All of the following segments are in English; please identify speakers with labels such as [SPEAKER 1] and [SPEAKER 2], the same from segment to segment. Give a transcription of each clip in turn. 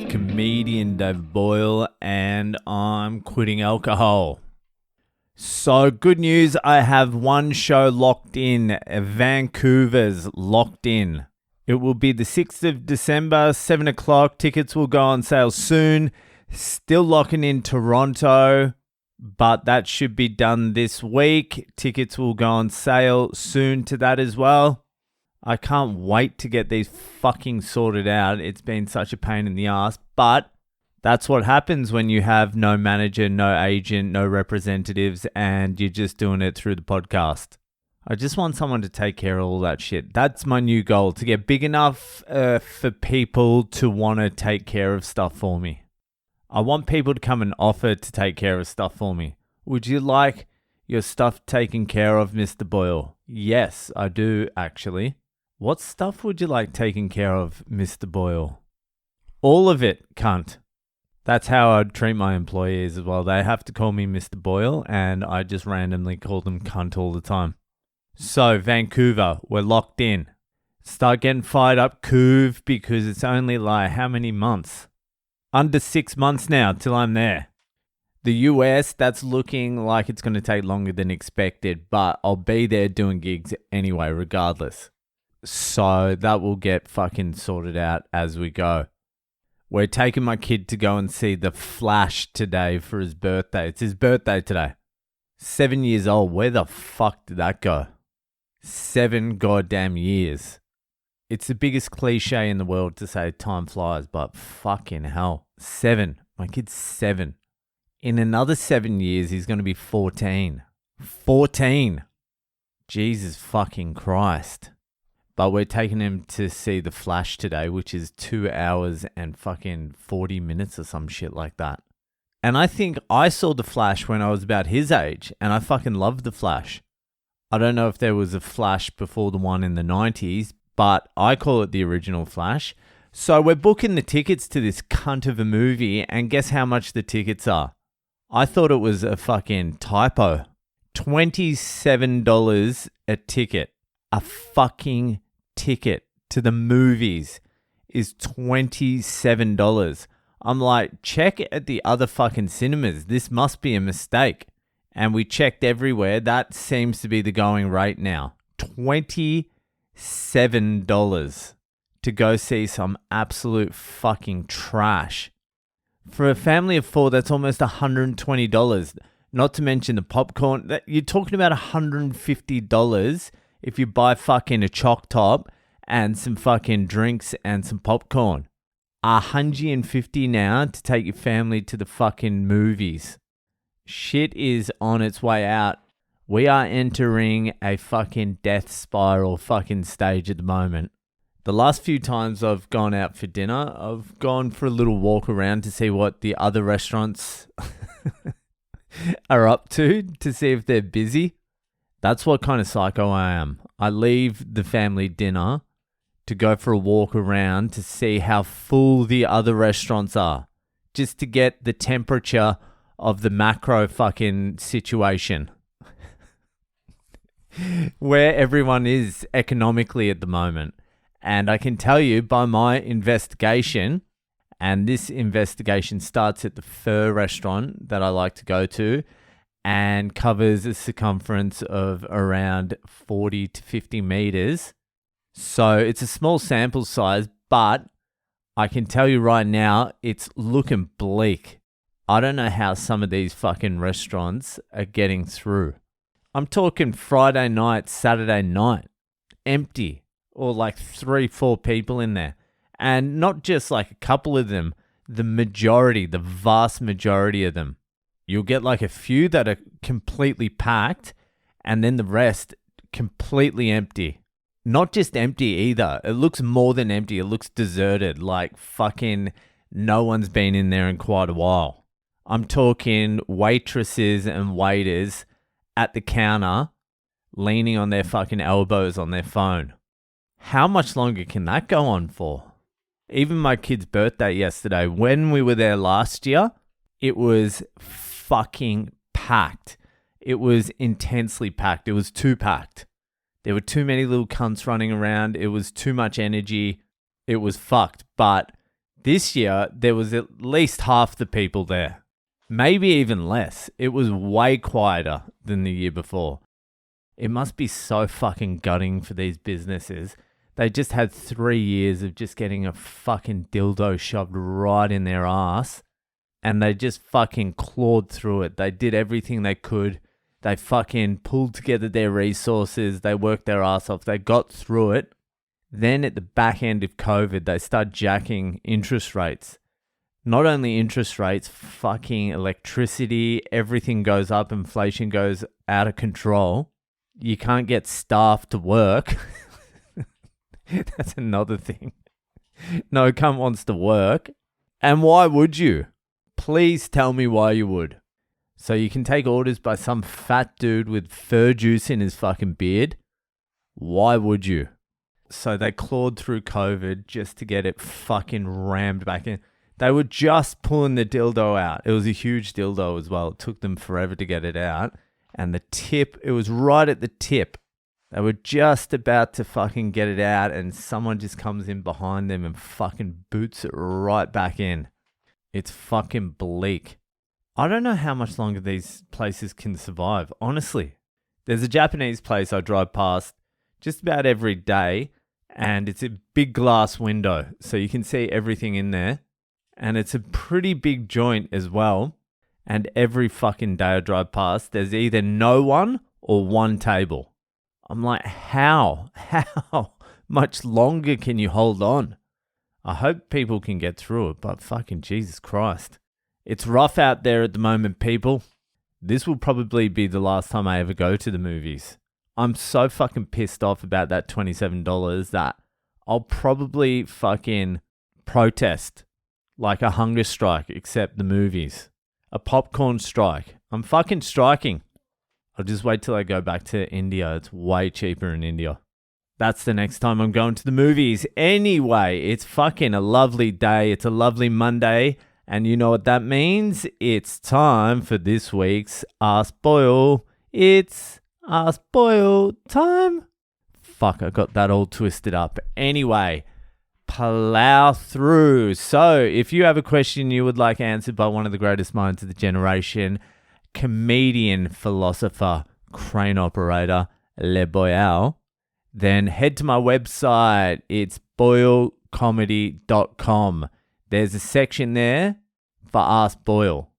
[SPEAKER 1] comedian Dave Boyle, and I'm quitting alcohol. So good news, I have one show locked in. Vancouver's locked in. It will be the 6th of December, 7 o'clock. Tickets will go on sale soon. Still locking in Toronto, but that should be done this week. Tickets will go on sale soon to that as well. I can't wait to get these fucking sorted out. It's been such a pain in the ass, but that's what happens when you have no manager, no agent, no representatives, and you're just doing it through the podcast. I just want someone to take care of all that shit. That's my new goal, to get big enough for people to want to take care of stuff for me. I want people to come and offer to take care of stuff for me. Would you like your stuff taken care of, Mr. Boyle? Yes, I do, actually. What stuff would you like taken care of, Mr. Boyle? All of it, cunt. That's how I'd treat my employees as well. They have to call me Mr. Boyle, and I just randomly call them cunt all the time. So, Vancouver, we're locked in. Start getting fired up, Couve, because it's only like how many months? Under 6 months now till I'm there. The US, that's looking like it's going to take longer than expected, but I'll be there doing gigs anyway, regardless. So that will get fucking sorted out as we go. We're taking my kid to go and see The Flash today for his birthday. It's his birthday today. 7 years old. Where the fuck did that go? 7 goddamn years. It's the biggest cliche in the world to say time flies, but fucking hell. 7. My kid's 7. In another 7 years, he's going to be 14. 14. Jesus fucking Christ. But we're taking him to see The Flash today, which is 2 hours and fucking 40 minutes or some shit like that. And I think I saw The Flash when I was about his age, and I fucking loved The Flash. I don't know if there was a Flash before the one in the 90s, but I call it the original Flash. So we're booking the tickets to this cunt of a movie, and guess how much the tickets are? I thought it was a fucking typo. $27 a ticket. A fucking ticket to the movies is $27. I'm like, check at the other fucking cinemas. This must be a mistake. And we checked everywhere. That seems to be the going rate now. $27 to go see some absolute fucking trash. For a family of 4, that's almost $120. Not to mention the popcorn. You're talking about $150 if you buy fucking a choc top and some fucking drinks and some popcorn. $150 now to take your family to the fucking movies. Shit is on its way out. We are entering a fucking death spiral fucking stage at the moment. The last few times I've gone out for dinner, I've gone for a little walk around to see what the other restaurants are up to see if they're busy. That's what kind of psycho I am. I leave the family dinner to go for a walk around to see how full the other restaurants are, just to get the temperature of the macro fucking situation. Where everyone is economically at the moment. And I can tell you by my investigation, and this investigation starts at the pho restaurant that I like to go to, and covers a circumference of around 40 to 50 meters. So it's a small sample size, but I can tell you right now, it's looking bleak. I don't know how some of these fucking restaurants are getting through. I'm talking Friday night, Saturday night, empty, or like 3-4 people in there. And not just like a couple of them, the majority, the vast majority of them. You'll get like a few that are completely packed, and then the rest completely empty. Not just empty either. It looks more than empty. It looks deserted, like fucking no one's been in there in quite a while. I'm talking waitresses and waiters at the counter leaning on their fucking elbows on their phone. How much longer can that go on for? Even my kid's birthday yesterday, when we were there last year, it was fucking packed. It was intensely packed. It was too packed. There were too many little cunts running around. It was too much energy. It was fucked. But This year, there was at least half the people there. Maybe even less. It was way quieter than the year before. It must be so fucking gutting for these businesses. They just had 3 years of just getting a fucking dildo shoved right in their ass. And they just fucking clawed through it. They did everything they could. They fucking pulled together their resources. They worked their ass off. They got through it. Then at the back end of COVID, they start jacking interest rates. Not only interest rates, fucking electricity, everything goes up, inflation goes out of control. You can't get staff to work. That's another thing. No cunt wants to work. And why would you? Please tell me why you would. So you can take orders by some fat dude with fur juice in his fucking beard? Why would you? So they clawed through COVID just to get it fucking rammed back in. They were just pulling the dildo out. It was a huge dildo as well. It took them forever to get it out. And the tip, it was right at the tip. They were just about to fucking get it out and someone just comes in behind them and fucking boots it right back in. It's fucking bleak. I don't know how much longer these places can survive, honestly. There's a Japanese place I drive past just about every day and it's a big glass window so you can see everything in there. And it's a pretty big joint as well. And every fucking day I drive past, there's either no one or one table. I'm like, how much longer can you hold on? I hope people can get through it, but fucking Jesus Christ. It's rough out there at the moment, people. This will probably be the last time I ever go to the movies. I'm so fucking pissed off about that $27 that I'll probably fucking protest. Like a hunger strike, except the movies. A popcorn strike. I'm fucking striking. I'll just wait till I go back to India. It's way cheaper in India. That's the next time I'm going to the movies. Anyway, it's fucking a lovely day. It's a lovely Monday. And you know what that means? It's time for this week's Ask Boyle. It's Ask Boyle time. Fuck, I got that all twisted up. Anyway, plow through. So, if you have a question you would like answered by one of the greatest minds of the generation, comedian, philosopher, crane operator, Boyale, then head to my website. It's boylecomedy.com. There's a section there for Ask Boyle.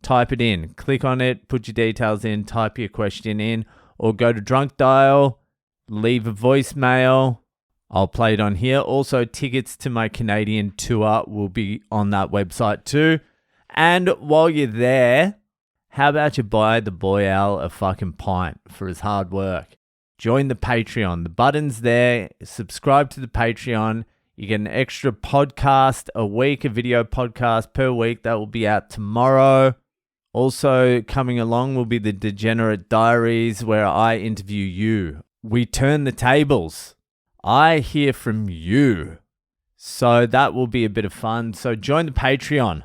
[SPEAKER 1] Type it in. Click on it, put your details in, type your question in, or go to Drunk Dial, leave a voicemail. I'll play it on here. Also, tickets to my Canadian tour will be on that website too. And while you're there, how about you buy the Boyale a fucking pint for his hard work? Join the Patreon. The button's there. Subscribe to the Patreon. You get an extra podcast a week, a video podcast per week. That will be out tomorrow. Also coming along will be the Degenerate Diaries, where I interview you. We turn the tables. I hear from you. So that will be a bit of fun. So join the Patreon.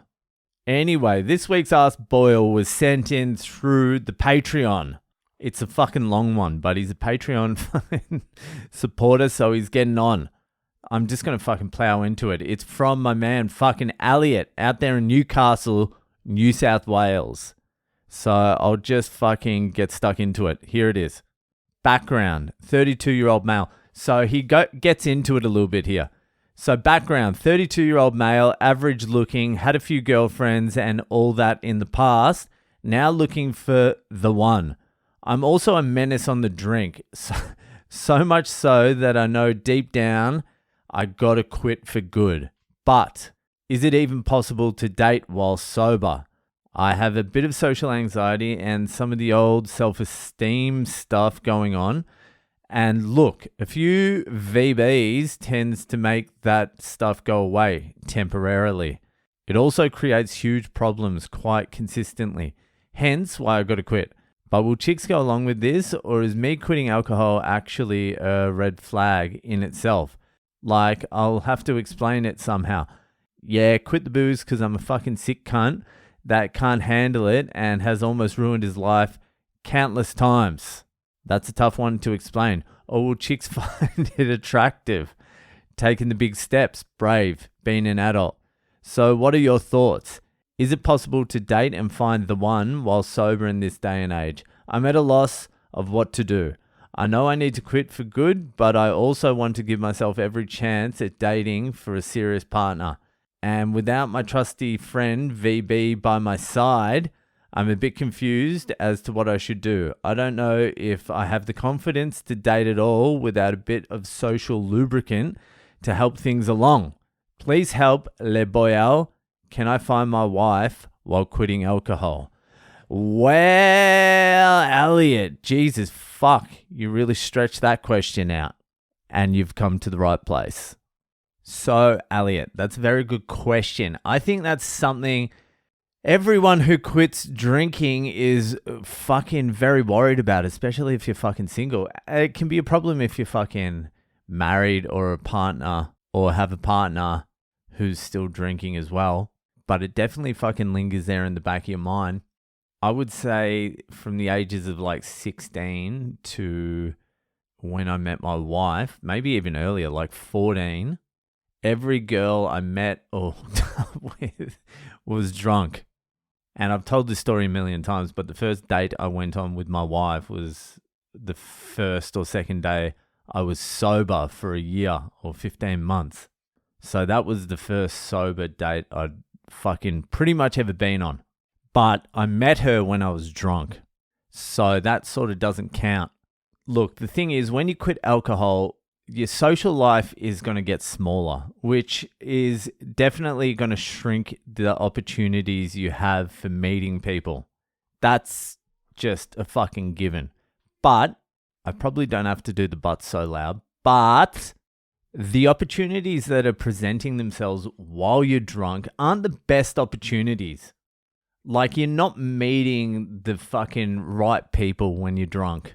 [SPEAKER 1] Anyway, this week's Ask Boyle was sent in through the Patreon. It's a fucking long one, but he's a Patreon supporter, so he's getting on. I'm just going to fucking plow into it. It's from my man fucking Elliot out there in Newcastle, New South Wales. So I'll just fucking get stuck into it. Here it is. Background, 32-year-old male. So he gets into it a little bit here. So background, 32-year-old male, average looking, had a few girlfriends and all that in the past. Now looking for the one. I'm also a menace on the drink. So much so that I know deep down I gotta quit for good. But is it even possible to date while sober? I have a bit of social anxiety and some of the old self-esteem stuff going on. And look, a few VBs tends to make that stuff go away temporarily. It also creates huge problems quite consistently. Hence why I gotta quit. But will chicks go along with this, or is me quitting alcohol actually a red flag in itself? Like, I'll have to explain it somehow. Yeah, quit the booze because I'm a fucking sick cunt that can't handle it and has almost ruined his life countless times. That's a tough one to explain. Or will chicks find it attractive? Taking the big steps, brave, being an adult. So what are your thoughts? Is it possible to date and find the one while sober in this day and age? I'm at a loss of what to do. I know I need to quit for good, but I also want to give myself every chance at dating for a serious partner. And without my trusty friend VB by my side, I'm a bit confused as to what I should do. I don't know if I have the confidence to date at all without a bit of social lubricant to help things along. Please help, Le Boyale. Can I find my wife while quitting alcohol? Well, Elliot, Jesus fuck, you really stretched that question out and you've come to the right place. So, Elliot, that's a very good question. I think that's something everyone who quits drinking is fucking very worried about, especially if you're fucking single. It can be a problem if you're fucking married or a partner or have a partner who's still drinking as well. But it definitely fucking lingers there in the back of your mind. I would say from the ages of like 16 to when I met my wife, maybe even earlier, like 14, every girl I met or with was drunk. And I've told this story a million times, but the first date I went on with my wife was the first or second day I was sober for a year or 15 months. So that was the first sober date I'd fucking pretty much ever been on. But I met her when I was drunk. So that sort of doesn't count. Look, the thing is, when you quit alcohol, your social life is going to get smaller, which is definitely going to shrink the opportunities you have for meeting people. That's just a fucking given. But I probably don't have to do the but so loud. But the opportunities that are presenting themselves while you're drunk aren't the best opportunities. Like, you're not meeting the fucking right people when you're drunk.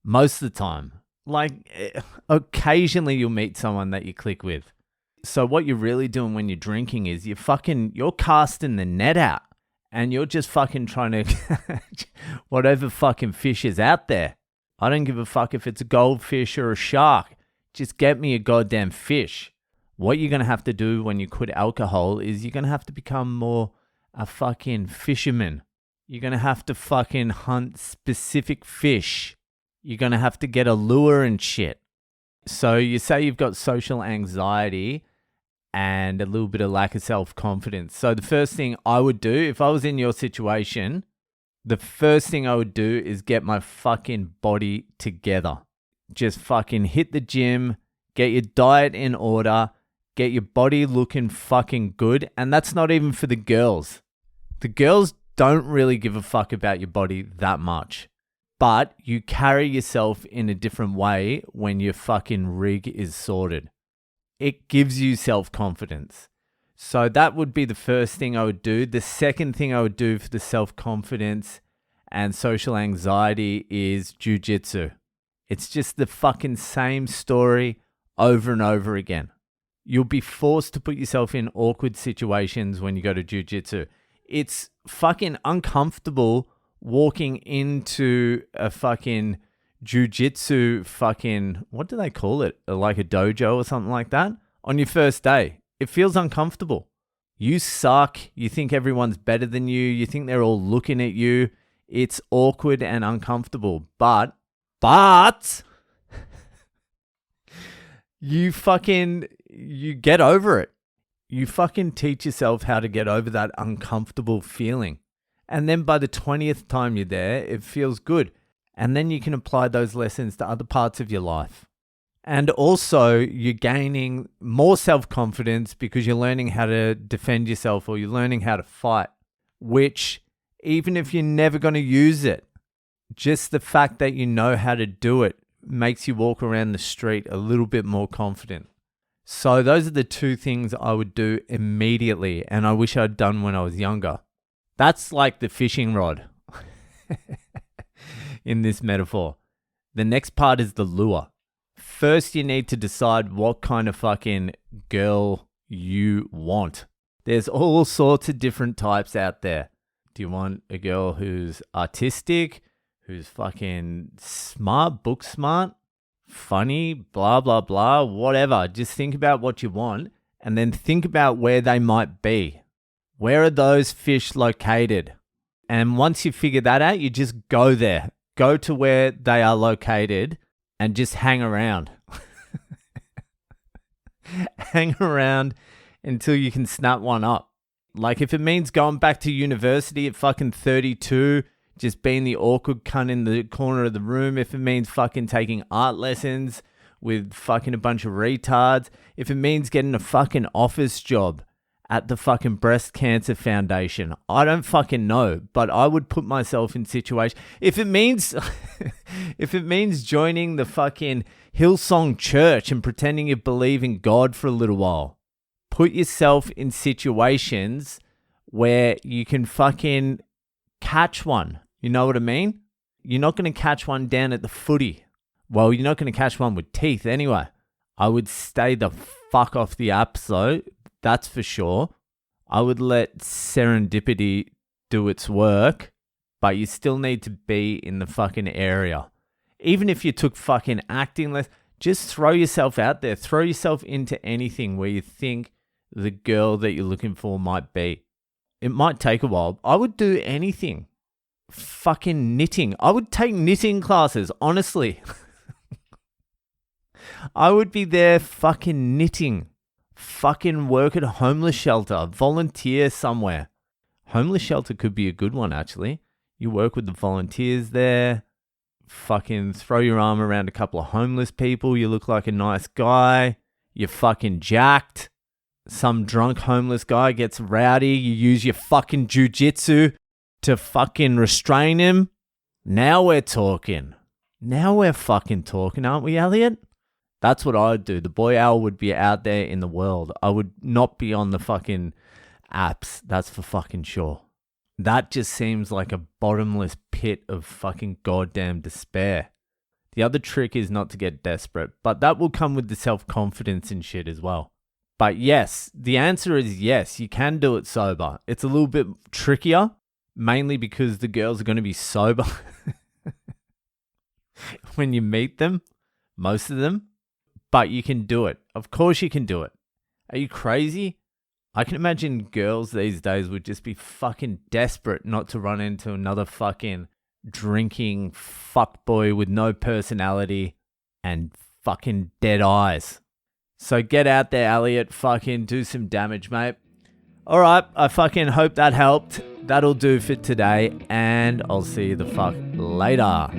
[SPEAKER 1] Most of the time. Like, occasionally you'll meet someone that you click with. So what you're really doing when you're drinking is you're casting the net out. And you're just fucking trying to catch whatever fucking fish is out there. I don't give a fuck if it's a goldfish or a shark. Just get me a goddamn fish. What you're going to have to do when you quit alcohol is you're going to have to become more a fucking fisherman. You're going to have to fucking hunt specific fish. You're going to have to get a lure and shit. So you say you've got social anxiety and a little bit of lack of self-confidence. So the first thing I would do, if I was in your situation, the first thing I would do is get my fucking body together. Just fucking hit the gym, get your diet in order, get your body looking fucking good. And that's not even for the girls. The girls don't really give a fuck about your body that much. But you carry yourself in a different way when your fucking rig is sorted. It gives you self-confidence. So that would be the first thing I would do. The second thing I would do for the self-confidence and social anxiety is jiu-jitsu. It's just the fucking same story over and over again. You'll be forced to put yourself in awkward situations when you go to jiu-jitsu. It's fucking uncomfortable walking into a fucking jiu-jitsu fucking, what do they call it? Like a dojo or something like that? On your first day. It feels uncomfortable. You suck. You think everyone's better than you. You think they're all looking at you. It's awkward and uncomfortable. But you get over it. You fucking teach yourself how to get over that uncomfortable feeling. And then by the 20th time you're there, it feels good. And then you can apply those lessons to other parts of your life. And also, you're gaining more self-confidence because you're learning how to defend yourself or you're learning how to fight, which, even if you're never going to use it, just the fact that you know how to do it makes you walk around the street a little bit more confident. So those are the two things I would do immediately, and I wish I'd done when I was younger. That's like the fishing rod in this metaphor. The next part is the lure. First, you need to decide what kind of fucking girl you want. There's all sorts of different types out there. Do you want a girl who's artistic, who's fucking smart, book smart, funny, blah, blah, blah, whatever. Just think about what you want and then think about where they might be. Where are those fish located? And once you figure that out, you just go there. Go to where they are located and just hang around. Hang around until you can snap one up. Like if it means going back to university at fucking 32, just being the awkward cunt in the corner of the room, if it means fucking taking art lessons with fucking a bunch of retards, if it means getting a fucking office job at the fucking Breast Cancer Foundation, I don't fucking know, but I would put myself in situation. If it means joining the fucking Hillsong Church and pretending you believe in God for a little while, put yourself in situations where you can fucking catch one. You know what I mean? You're not going to catch one down at the footy. Well, you're not going to catch one with teeth anyway. I would stay the fuck off the apps though. That's for sure. I would let serendipity do its work, but you still need to be in the fucking area. Even if you took fucking acting lessons, just throw yourself out there. Throw yourself into anything where you think the girl that you're looking for might be. It might take a while. I would do anything. Fucking knitting. I would take knitting classes, honestly. I would be there fucking knitting. Fucking work at a homeless shelter. Volunteer somewhere. Homeless shelter could be a good one, actually. You work with the volunteers there. Fucking throw your arm around a couple of homeless people. You look like a nice guy. You're fucking jacked. Some drunk homeless guy gets rowdy. You use your fucking jujitsu to fucking restrain him. Now we're talking. Now we're fucking talking, aren't we, Elliot? That's what I would do. The Boyale would be out there in the world. I would not be on the fucking apps. That's for fucking sure. That just seems like a bottomless pit of fucking goddamn despair. The other trick is not to get desperate, but that will come with the self-confidence and shit as well. But yes, the answer is yes, you can do it sober. It's a little bit trickier, mainly because the girls are going to be sober when you meet them, most of them. But you can do it. Of course you can do it. Are you crazy? I can imagine girls these days would just be fucking desperate not to run into another fucking drinking fuckboy with no personality and fucking dead eyes. So get out there, Elliot. Fucking do some damage, mate. All right. I fucking hope that helped. That'll do for today. And I'll see you the fuck later.